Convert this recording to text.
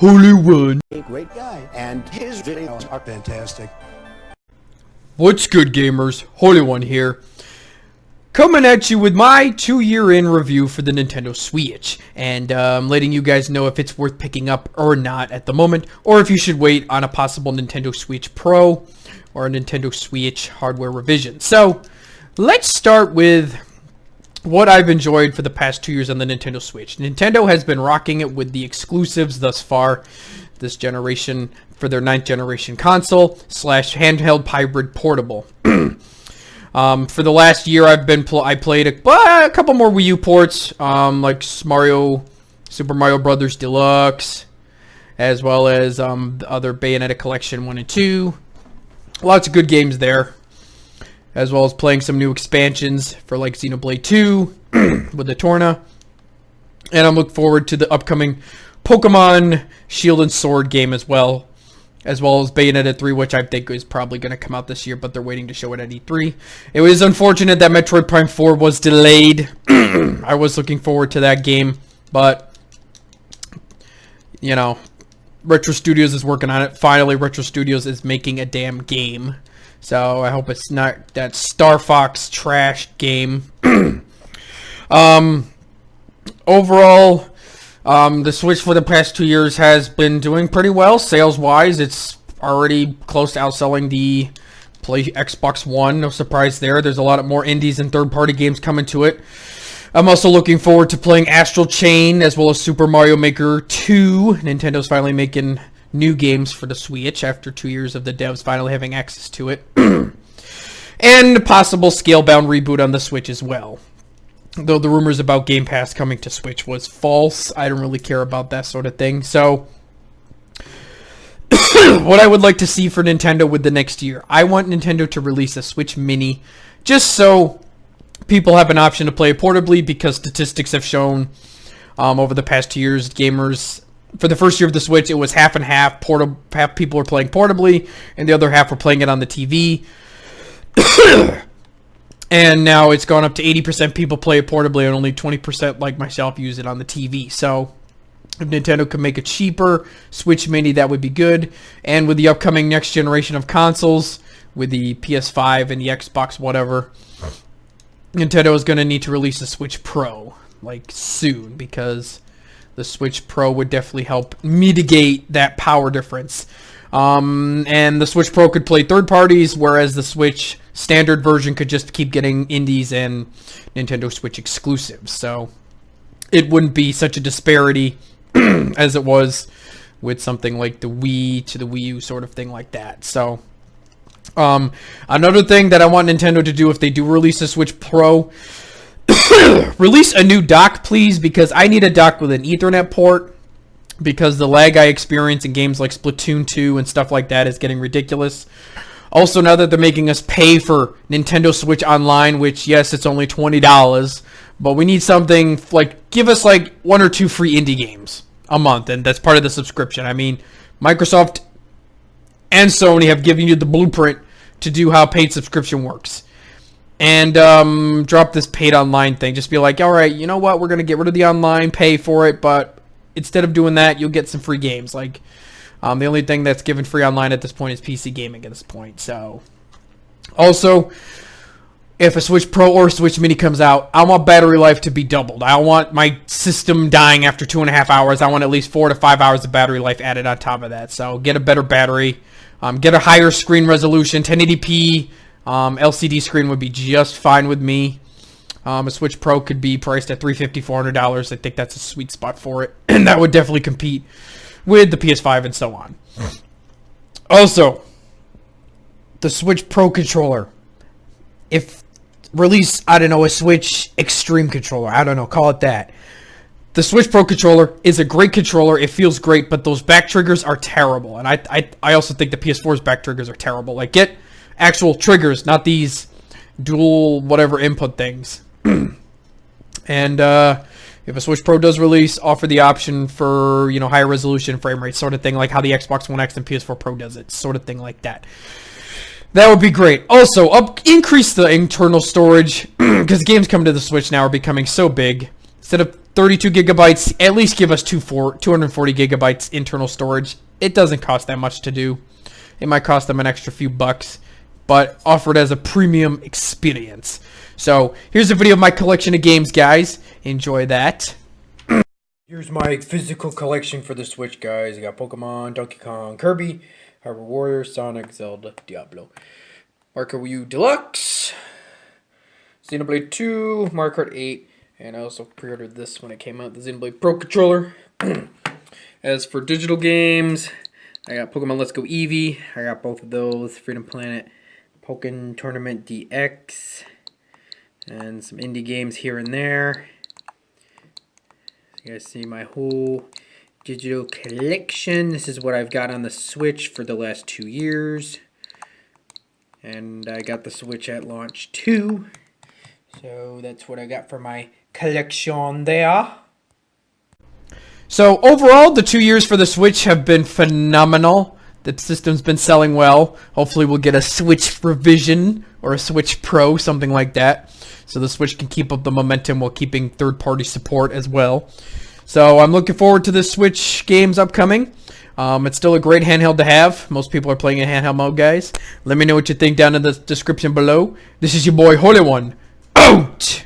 Holy One. A great guy, and his videos are fantastic. What's good, gamers? Holy One here. Coming at you with my 2-year in review for the Nintendo Switch, and letting you guys know if it's worth picking up or not at the moment, or if you should wait on a possible Nintendo Switch Pro or a Nintendo Switch hardware revision. So, let's start with what I've enjoyed for the past 2 years on the Nintendo Switch. Nintendo has been rocking it with the exclusives thus far this generation for their 9th generation console / handheld hybrid portable. For the last year, I played a couple more Wii U ports, like Super Mario Brothers Deluxe, as well as the other Bayonetta Collection 1 and 2. Lots of good games there, as well as playing some new expansions for like Xenoblade 2 with the Torna. And I'm looking forward to the upcoming Pokemon Shield and Sword game as well as Bayonetta 3, which I think is probably going to come out this year, but they're waiting to show it at E3. It was unfortunate that Metroid Prime 4 was delayed. I was looking forward to that game, but, you know, Retro Studios is working on it. Finally, Retro Studios is making a damn game. So I hope it's not that Star Fox trash game. Overall, the Switch for the past 2 years has been doing pretty well. Sales-wise, it's already close to outselling the Xbox One. No surprise there. There's a lot more indies and third-party games coming to it. I'm also looking forward to playing Astral Chain as well as Super Mario Maker 2. Nintendo's finally making new games for the Switch after 2 years of the devs finally having access to it. And a possible Scalebound reboot on the Switch as well. Though the rumors about Game Pass coming to Switch was false. I don't really care about that sort of thing. So, what I would like to see for Nintendo with the next year. I want Nintendo to release a Switch Mini just so people have an option to play it portably, because statistics have shown over the past 2 years, gamers, for the first year of the Switch, it was half and half. Half people were playing portably, and the other half were playing it on the TV. And now it's gone up to 80% people play it portably, and only 20%, like myself, use it on the TV. So, if Nintendo could make a cheaper Switch Mini, that would be good. And with the upcoming next generation of consoles, with the PS5 and the Xbox whatever, Nintendo is going to need to release a Switch Pro, like, soon, because the Switch Pro would definitely help mitigate that power difference. And the Switch Pro could play third parties, whereas the Switch standard version could just keep getting indies and Nintendo Switch exclusives. So it wouldn't be such a disparity as it was with something like the Wii to the Wii U sort of thing like that. So another thing that I want Nintendo to do if they do release a Switch Pro, release a new dock, please, because I need a dock with an Ethernet port, because the lag I experience in games like Splatoon 2 and stuff like that is getting ridiculous. Also, now that they're making us pay for Nintendo Switch Online, which, yes, it's only $20, but we need something, like, give us, like, 1 or 2 free indie games a month, and that's part of the subscription. I mean, Microsoft and Sony have given you the blueprint to do how paid subscription works. And drop this paid online thing. Just be like, all right, you know what? We're going to get rid of the online, pay for it, but instead of doing that, you'll get some free games. Like, the only thing that's given free online at this point is PC gaming at this point. So, also, if a Switch Pro or Switch Mini comes out, I want battery life to be doubled. I don't want my system dying after 2.5 hours. I want at least 4 to 5 hours of battery life added on top of that. So, get a better battery. Get a higher screen resolution. 1080p LCD screen would be just fine with me. A Switch Pro could be priced at $350, $400. I think that's a sweet spot for it. And that would definitely compete with the PS5 and so on. Also, the Switch Pro controller. If release, I don't know, a Switch Extreme controller. I don't know, call it that. The Switch Pro controller is a great controller. It feels great, but those back triggers are terrible. And I also think the PS4's back triggers are terrible. Like, get actual triggers, not these dual whatever input things. And if a Switch Pro does release, offer the option for, you know, higher resolution, frame rate sort of thing, like how the Xbox One X and PS4 Pro does it, sort of thing like that. That would be great. Also, increase the internal storage, because games coming to the Switch now are becoming so big. Instead of 32 gigabytes, at least give us 240 gigabytes internal storage. It doesn't cost that much to do. It might cost them an extra few bucks, but offered as a premium experience. So here's a video of my collection of games, guys. Enjoy that. Here's my physical collection for the Switch, guys. I got Pokemon, Donkey Kong, Kirby, Hyrule Warriors, Sonic, Zelda, Diablo. Mario Kart Wii U Deluxe, Xenoblade 2, Mario Kart 8, and I also pre-ordered this when it came out, the Xenoblade Pro Controller. As for digital games, I got Pokemon Let's Go Eevee. I got both of those. Freedom Planet, Pokken Tournament DX, and some indie games here and there. You guys see my whole digital collection. This is what I've got on the Switch for the last 2 years. And I got the Switch at launch too. So that's what I got for my collection there. So overall, the 2 years for the Switch have been phenomenal. The system's been selling well. Hopefully we'll get a Switch revision or a Switch Pro, something like that. So the Switch can keep up the momentum while keeping third-party support as well. So I'm looking forward to the Switch games upcoming. It's still a great handheld to have. Most people are playing in handheld mode, guys. Let me know what you think down in the description below. This is your boy, Holy One, out!